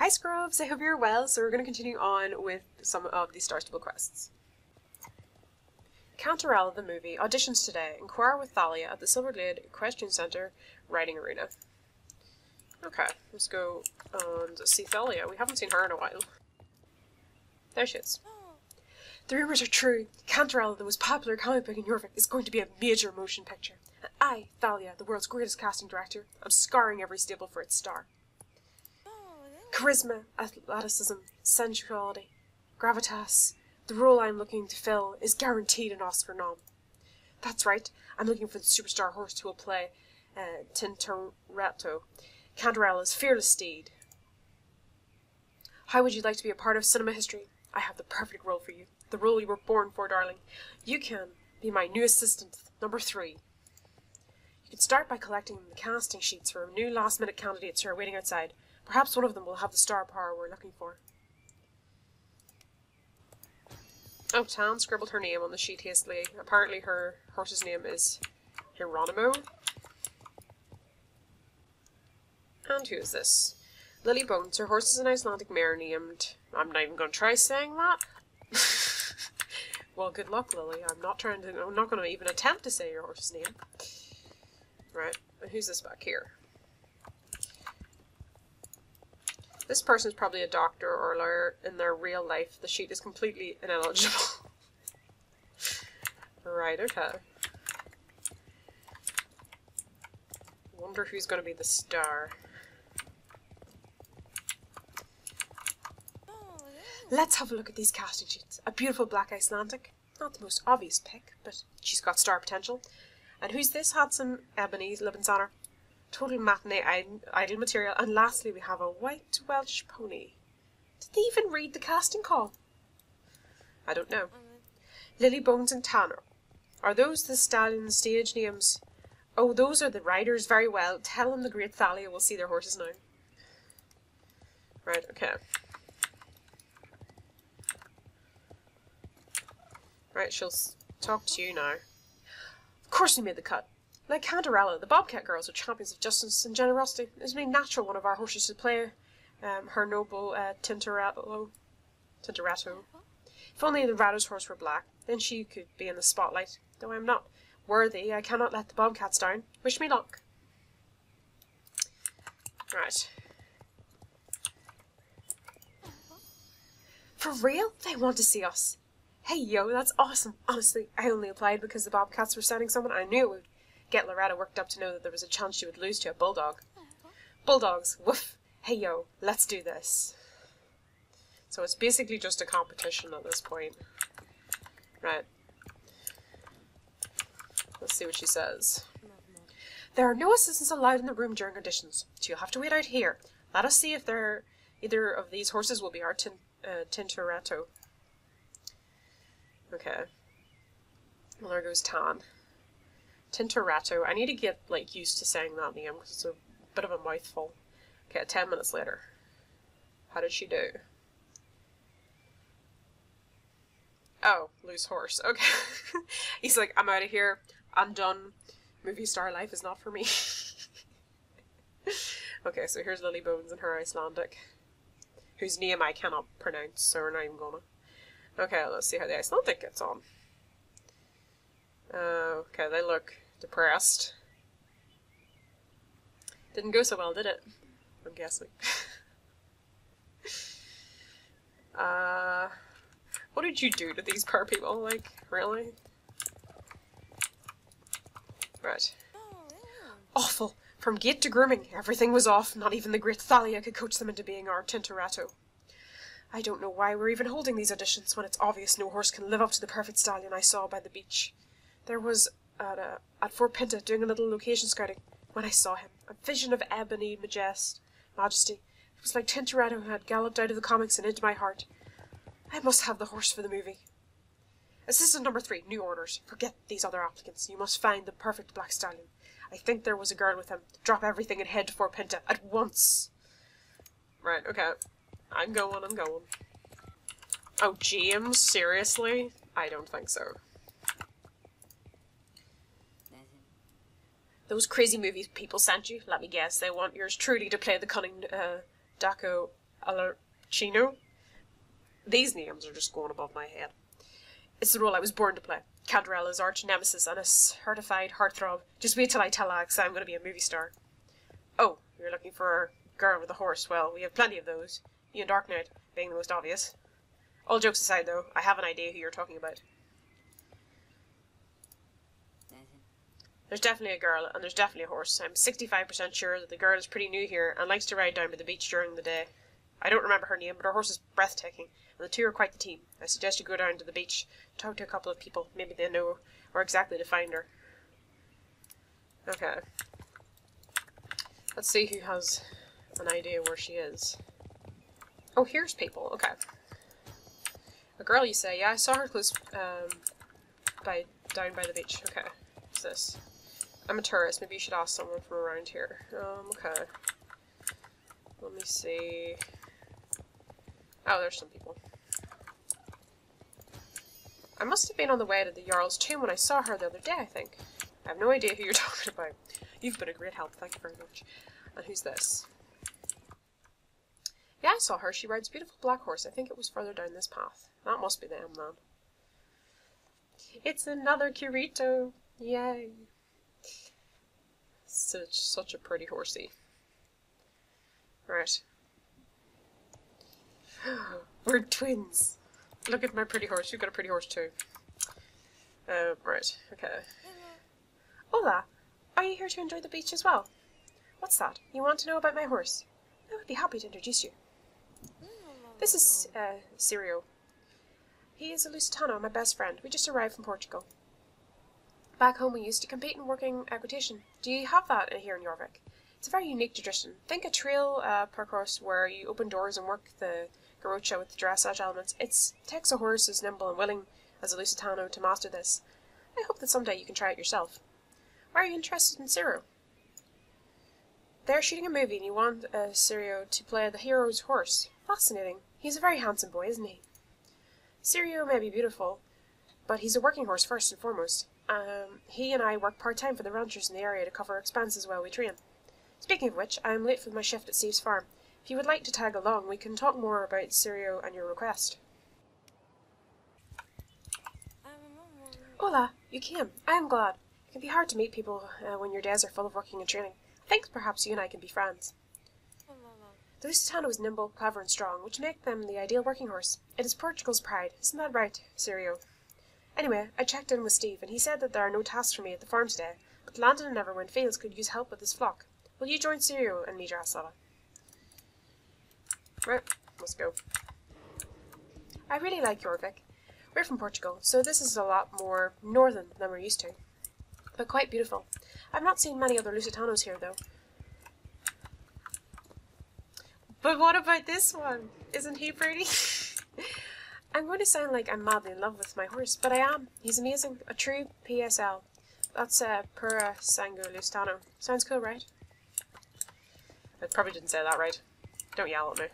Hi Scrubs, I hope you're well. So we're going to continue on with some of the Star Stable quests. Canter Ella, the movie, auditions today. Inquire with Thalia at the Silver Glade Equestrian Centre Riding Arena. Okay, let's go and see Thalia. We haven't seen her in a while. There she is. The rumours are true. Canter Ella, the most popular comic book in Europe, is going to be a major motion picture. And I, Thalia, the world's greatest casting director, am scouring every stable for its star. Charisma, athleticism, sensuality, gravitas. The role I'm looking to fill is guaranteed an Oscar nom. That's right, I'm looking for the superstar horse who will play Tintoretto, Canter Ella's fearless steed. How would you like to be a part of cinema history? I have the perfect role for you. The role you were born for, darling. You can be my new assistant, number 3. You can start by collecting the casting sheets for new last-minute candidates who are waiting outside. Perhaps one of them will have the star power we're looking for. Oh, Tan scribbled her name on the sheet hastily. Apparently her horse's name is Hieronymo. And who is this? Lily Bones. Her horse is an Icelandic mare named... I'm not even going to try saying that. Well, good luck, Lily. I'm not going to even attempt to say your horse's name. Right. And who's this back here? This person is probably a doctor or a lawyer in their real life. The sheet is completely ineligible. Right, okay. Wonder who's going to be the star. Let's have a look at these casting sheets. A beautiful black Icelandic. Not the most obvious pick, but she's got star potential. And who's this handsome Ebony Libensonner? Total matinee idol material. And lastly, we have a white Welsh pony. Did they even read the casting call? I don't know. Lily Bones and Tanner. Are those the stallion stage names? Oh, those are the riders. Very well. Tell them the great Thalia will see their horses now. Right, okay. Right, she'll talk to you now. Of course we made the cut. Like Canter Ella, the Bobcat girls are champions of justice and generosity. It was made natural one of our horses to play her noble Tintoretto. If only the Rado's horse were black, then she could be in the spotlight. Though I am not worthy, I cannot let the Bobcats down. Wish me luck. Right. For real? They want to see us. Hey yo, that's awesome. Honestly, I only applied because the Bobcats were sending someone. I knew it would get Loretta worked up to know that there was a chance she would lose to a bulldog. Bulldogs, woof. Hey yo, let's do this. So it's basically just a competition at this point. Right. Let's see what she says. There are no assistants allowed in the room during auditions, so you'll have to wait out here. Let us see if either of these horses will be our Tintoretto. Okay. Well, there goes Tan. Tintoretto. I need to get, like, used to saying that name, because it's a bit of a mouthful. Okay, 10 minutes later. How did she do? Oh, loose horse. Okay. He's like, I'm out of here. I'm done. Movie star life is not for me. Okay, so here's Lily Bones and her Icelandic, whose name I cannot pronounce, so we're not even gonna. Okay, let's see how the Icelandic gets on. Okay, they look depressed. Didn't go so well, did it? I'm guessing. What did you do to these poor people? Like, really? Right. Awful! From gate to grooming, everything was off. Not even the great Thalia could coach them into being our Tintoretto. I don't know why we're even holding these auditions when it's obvious no horse can live up to the perfect stallion I saw by the beach. There was, at Fort Pinta, doing a little location scouting, when I saw him. A vision of ebony majesty. It was like Tintoretto who had galloped out of the comics and into my heart. I must have the horse for the movie. Assistant number 3, new orders. Forget these other applicants. You must find the perfect black stallion. I think there was a girl with him. Drop everything and head to Fort Pinta at once. Right, okay. I'm going. Oh, James? Seriously? I don't think so. Those crazy movies people sent you, let me guess, they want yours truly to play the cunning Alarcino. These names are just going above my head. It's the role I was born to play. Canter Ella's arch nemesis and a certified heartthrob. Just wait till I tell Alex I'm going to be a movie star. Oh, you're looking for a girl with a horse. Well, we have plenty of those. You and Dark Knight being the most obvious. All jokes aside, though, I have an idea who you're talking about. There's definitely a girl, and there's definitely a horse. I'm 65% sure that the girl is pretty new here and likes to ride down by the beach during the day. I don't remember her name, but her horse is breathtaking, and the two are quite the team. I suggest you go down to the beach, talk to a couple of people. Maybe they know where exactly to find her. Okay. Let's see who has an idea where she is. Oh, here's people. Okay. A girl, you say? Yeah, I saw her close, down by the beach. Okay. What's this? I'm a tourist. Maybe you should ask someone from around here. Okay. Let me see. Oh, there's some people. I must have been on the way to the Jarl's tomb when I saw her the other day, I think. I have no idea who you're talking about. You've been a great help, thank you very much. And who's this? Yeah, I saw her. She rides a beautiful black horse. I think it was further down this path. That must be them, then. It's another Curito! Yay! Such a pretty horsey. Right. We're twins! Look at my pretty horse. You've got a pretty horse too. Right. Okay. Hola! Are you here to enjoy the beach as well? What's that? You want to know about my horse? I would be happy to introduce you. This is, Sirio. He is a Lusitano, my best friend. We just arrived from Portugal. Back home we used to compete in working equitation. Do you have that here in Jorvik? It's a very unique tradition. Think a trail parcours where you open doors and work the garrocha with the dressage elements. It takes a horse as nimble and willing as a Lusitano to master this. I hope that someday you can try it yourself. Why are you interested in Sirio? They're shooting a movie and you want Sirio to play the hero's horse. Fascinating. He's a very handsome boy, isn't he? Sirio may be beautiful, but he's a working horse first and foremost. He and I work part-time for the ranchers in the area to cover expenses while we train. Speaking of which, I am late for my shift at Steve's farm. If you would like to tag along, we can talk more about Sirio and your request. Hola, you came. I am glad. It can be hard to meet people when your days are full of working and training. I think perhaps you and I can be friends. The Lusitano is nimble, clever and strong, which make them the ideal working horse. It is Portugal's pride. Isn't that right, Sirio? Anyway, I checked in with Steve, and he said that there are no tasks for me at the farm today, but Landon and Everwind Fields could use help with his flock. Will you join Sirio and me, Drahoslava? Right, let's go. I really like Jorvik. We're from Portugal, so this is a lot more northern than we're used to, but quite beautiful. I've not seen many other Lusitanos here, though. But what about this one? Isn't he pretty? I'm going to sound like I'm madly in love with my horse, but I am. He's amazing. A true PSL. That's Pura Sangue Lusitano. Sounds cool, right? I probably didn't say that right. Don't yell at me.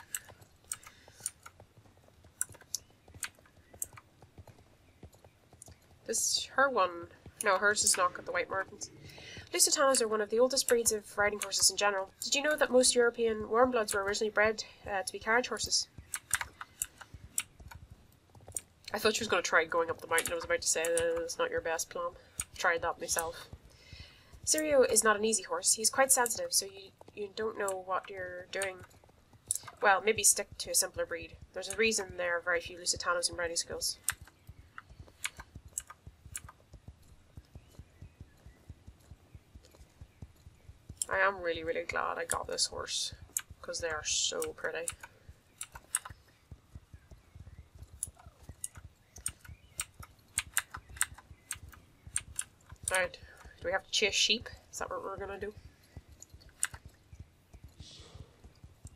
This her one. No, hers is not got the white markings. Lusitanos are one of the oldest breeds of riding horses in general. Did you know that most European warmbloods were originally bred to be carriage horses? I thought she was going to try going up the mountain. I was about to say that it's not your best plan. I've tried that myself. Sirio is not an easy horse. He's quite sensitive, so you don't know what you're doing. Well, maybe stick to a simpler breed. There's a reason there are very few Lusitanos in riding schools. I am really, really glad I got this horse, because they are so pretty. Right, do we have to chase sheep? Is that what we're gonna do?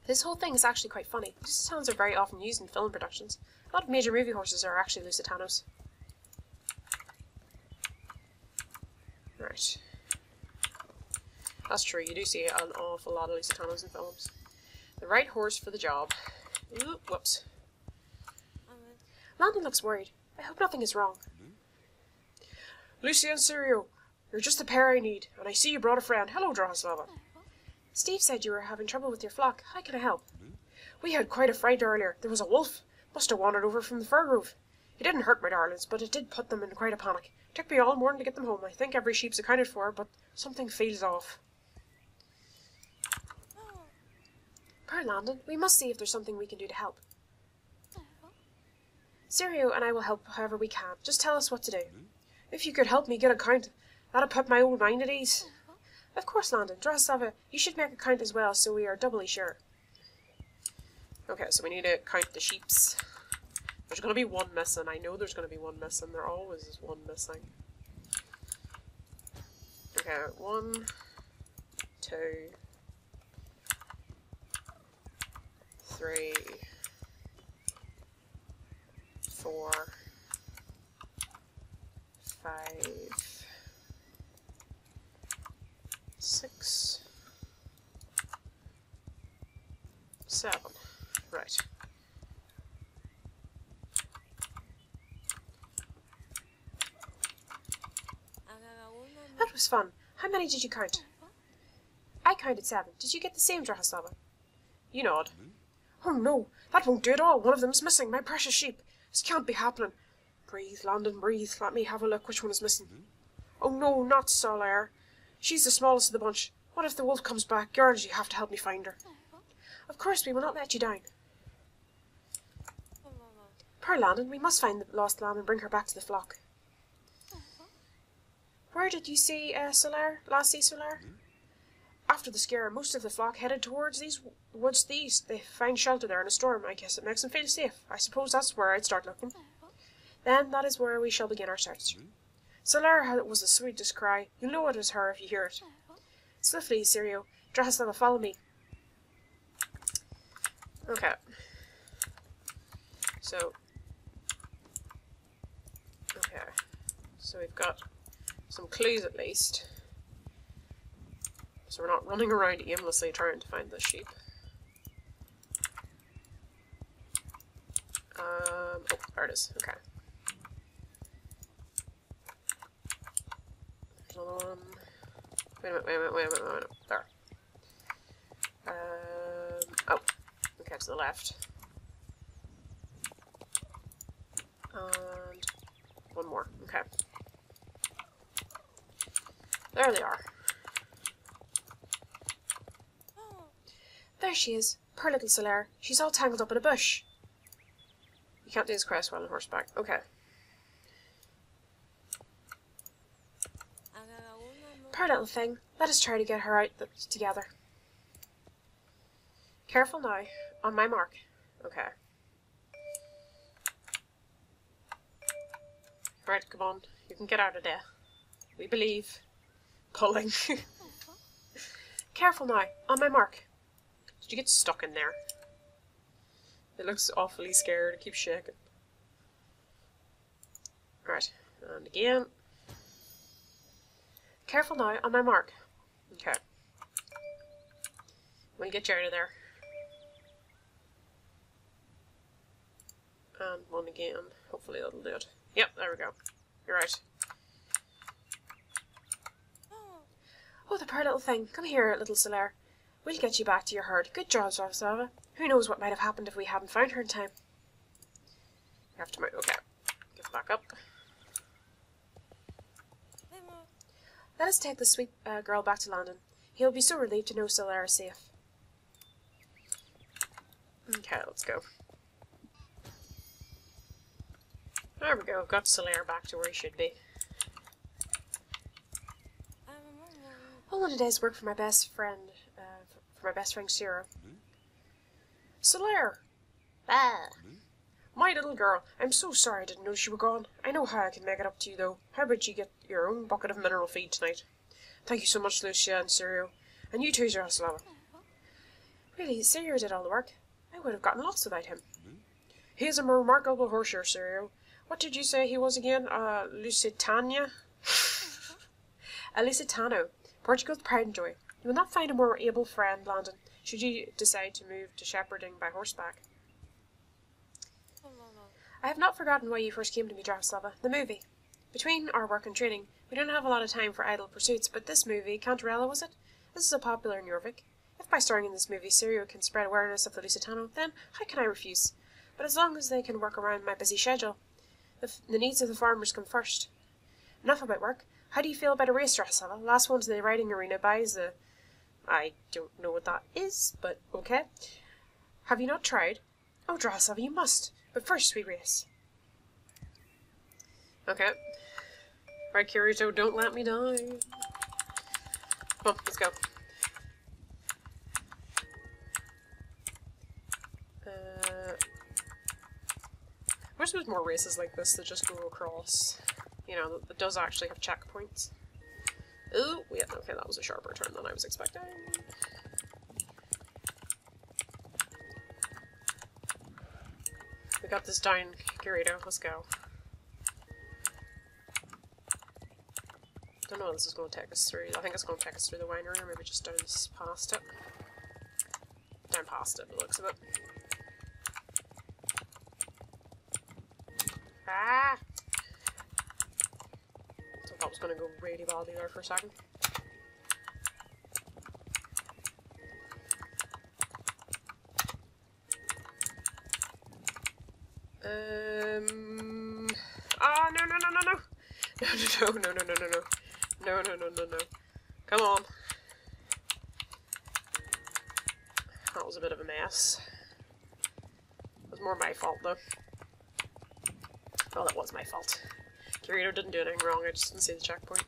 This whole thing is actually quite funny. Lusitanos are very often used in film productions. A lot of major movie horses are actually Lusitanos. Right. That's true, you do see an awful lot of Lusitanos in films. The right horse for the job. Ooh, whoops. Landon looks worried. I hope nothing is wrong. Lucy and Sirio, you're just the pair I need, and I see you brought a friend. Hello, Drahoslava. Steve said you were having trouble with your flock. How can I help? We had quite a fright earlier. There was a wolf. Must have wandered over from the fir grove. He didn't hurt my darlings, but it did put them in quite a panic. Took me all morning to get them home. I think every sheep's accounted for, but something feels off. Poor Landon, we must see if there's something we can do to help. Sirio and I will help however we can. Just tell us what to do. If you could help me get a count, that'll put my old mind at ease. Of course, Landon. Drahoslava, you should make a count as well, so we are doubly sure. Okay, so we need to count the sheeps. There's going to be one missing. I know there's going to be one missing. There always is one missing. Okay, 1, 2, 3, 4, 5, 6, 7. Right. That was fun. How many did you count? I counted 7. Did you get the same, Drahoslava? You nod. Oh no, that won't do at all. One of them's missing. My precious sheep. This can't be happening. Breathe, Landon, breathe. Let me have a look which one is missing. Oh no, not Solaire. She's the smallest of the bunch. What if the wolf comes back? Girls, you have to help me find her. Of course, we will not let you down. Poor Landon, we must find the lost lamb and bring her back to the flock. Where did you see Solaire? Last see Solaire? After the scare, most of the flock headed towards these woods to the east. They find shelter there in a storm. I guess it makes them feel safe. I suppose that's where I'd start looking. Then that is where we shall begin our search. Solaire was the sweetest cry. You'll know it is her if you hear it. Swiftly, Sirio. Drahoslava, follow me. Okay. So we've got some clues at least. So we're not running around aimlessly trying to find the sheep. Oh, there it is. Okay. There's another one. Wait a minute. There. Oh. Okay, to the left. And one more. Okay. There they are. There she is. Poor little Solaire. She's all tangled up in a bush. You can't do this quest while on horseback. Okay. Poor little thing. Let us try to get her out together. Careful now. On my mark. Okay. Right, come on. You can get out of there. We believe. Pulling. Careful now. On my mark. Did you get stuck in there? It looks awfully scared. It keeps shaking. Right. And again. Careful now. On my mark. Okay. We'll get you out of there. And one again. Hopefully that'll do it. Yep, there we go. You're right. Oh, the poor little thing. Come here, little Solaire. We'll get you back to your herd. Good job, Drahoslava. Who knows what might have happened if we hadn't found her in time. You have to move. Okay. Get back up. Let us take the sweet girl back to Landon. He'll be so relieved to know Solaire is safe. Okay, let's go. There we go. Got Solaire back to where he should be. All in a day's work for my best friend, Sarah. Solaire! Ah! My little girl, I'm so sorry I didn't know you were gone. I know how I can make it up to you, though. How about you get your own bucket of mineral feed tonight? Thank you so much, Lucia and Sirio. And you too, Drahoslava. Really, Sirio did all the work. I would have gotten lost without him. He is a remarkable horser, Sirio. What did you say he was again? Lusitania? A Lusitano. Portugal's pride and joy. You will not find a more able friend, Landon, should you decide to move to shepherding by horseback. I have not forgotten why you first came to me, Drahoslava. The movie. Between our work and training, we don't have a lot of time for idle pursuits, but this movie, Canter Ella, was it? This is so popular in Jorvik. If by starring in this movie Serio can spread awareness of the Lusitano, then how can I refuse? But as long as they can work around my busy schedule, the needs of the farmers come first. Enough about work. How do you feel about a race, Drahoslava? Last one to the riding arena buys the... I don't know what that is, but okay. Have you not tried? Oh, Drahoslava, you must. But first we race. Okay. Right, Kirito, don't let me die. Come on, let's go. I wish there was more races like this that just go across. You know, that does actually have checkpoints. Ooh, yeah, okay, that was a sharper turn than I was expecting. We got this down, Kirito, let's go. Don't know what this is going to take us through. I think it's going to take us through the winery, or maybe just down past it. Down past it, the looks of it. Ah! Thought that was going to go really badly there for a second. Ah, no, no, no, no, no! No, no, no, no, no, no, no. No, no, no, no, no. Come on. That was a bit of a mess. It was more my fault, though. Well, it was my fault. Kirito didn't do anything wrong, I just didn't see the checkpoint.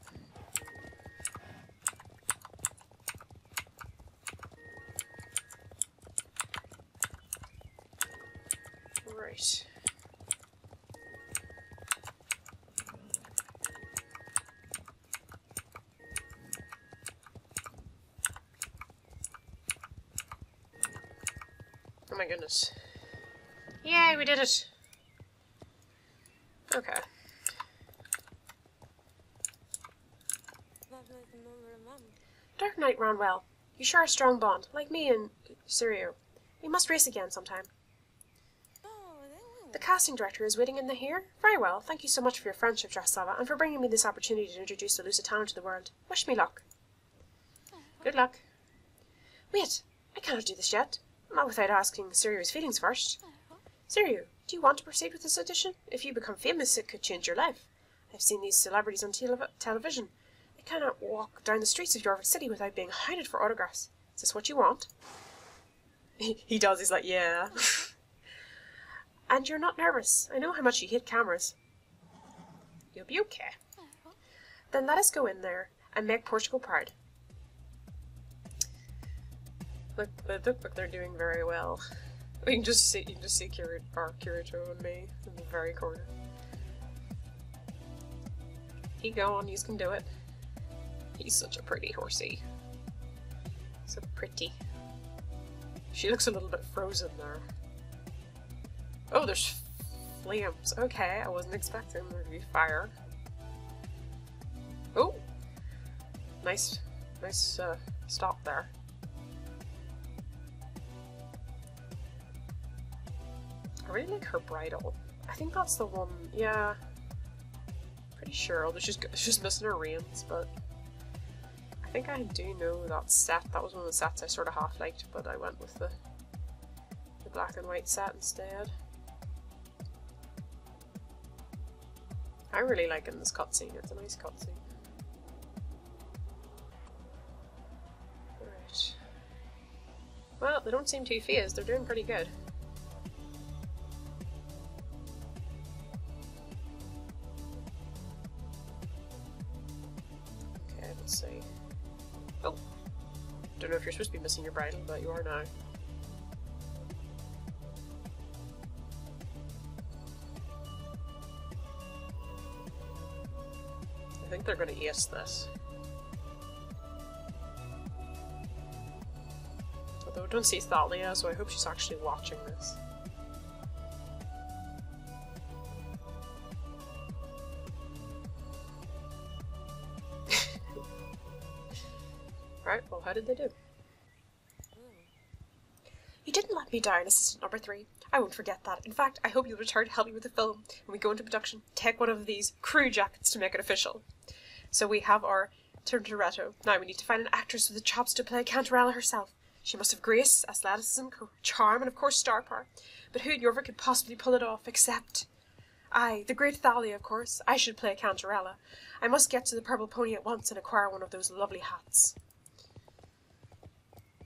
Right. Oh my goodness. Yay, we did it! Okay. Dark Knight ran well. You share a strong bond, like me and Serio. We must race again sometime. The casting director is waiting in here? Very well. Thank you so much for your friendship, Drahoslava, and for bringing me this opportunity to introduce the Lusitano to the world. Wish me luck. Good luck. Wait, I cannot do this yet. Not without asking Serio's feelings first. Serio, do you want to proceed with this audition? If you become famous, it could change your life. I've seen these celebrities on television. I cannot walk down the streets of York City without being hounded for autographs. Is this what you want? He does, he's like, yeah. And you're not nervous. I know how much you hate cameras. You'll be okay. Then let us go in there and make Portugal proud. Look, they look like they're doing very well. You can just see Kirito and me in the very corner. Keep going, you can do it. He's such a pretty horsey. So pretty. She looks a little bit frozen there. Oh, there's flames. Okay, I wasn't expecting there to be fire. Oh! Nice stop there. I really like her bridle. I think that's the one, yeah. Pretty sure, although she's just missing her reins, but I think I do know that set. That was one of the sets I sort of half liked, but I went with the black and white set instead. I'm really liking this cutscene. It's a nice cutscene. Alright. Well, they don't seem too phased. They're doing pretty good. Okay, let's see. Oh! Don't know if you're supposed to be missing your bridle, but you are now. I think they're going to ace this. Although I don't see Thalia, so I hope she's actually watching this. Right, well, how did they do? You didn't let me down, assistant number 3. I won't forget that. In fact, I hope you'll return to help me with the film. When we go into production, take one of these crew jackets to make it official. So we have our Tintoretto. Now we need to find an actress with the chops to play Canter Ella herself. She must have grace, athleticism, charm, and of course star power. But who in Yorvik could possibly pull it off, except... I, the great Thalia, of course. I should play Canter Ella. I must get to the Purple Pony at once and acquire one of those lovely hats.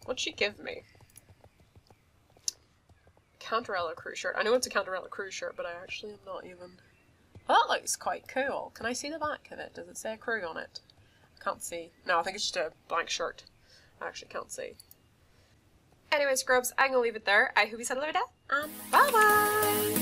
What'd she give me? Canter Ella crew shirt. I know it's a Canter Ella crew shirt, but I actually am not even... Well, that looks quite cool. Can I see the back of it? Does it say a crew on it? I can't see. No, I think it's just a blank shirt. I actually can't see. Anyways, Grubs, I'm gonna leave it there. I hope you had a lovely day, and bye-bye!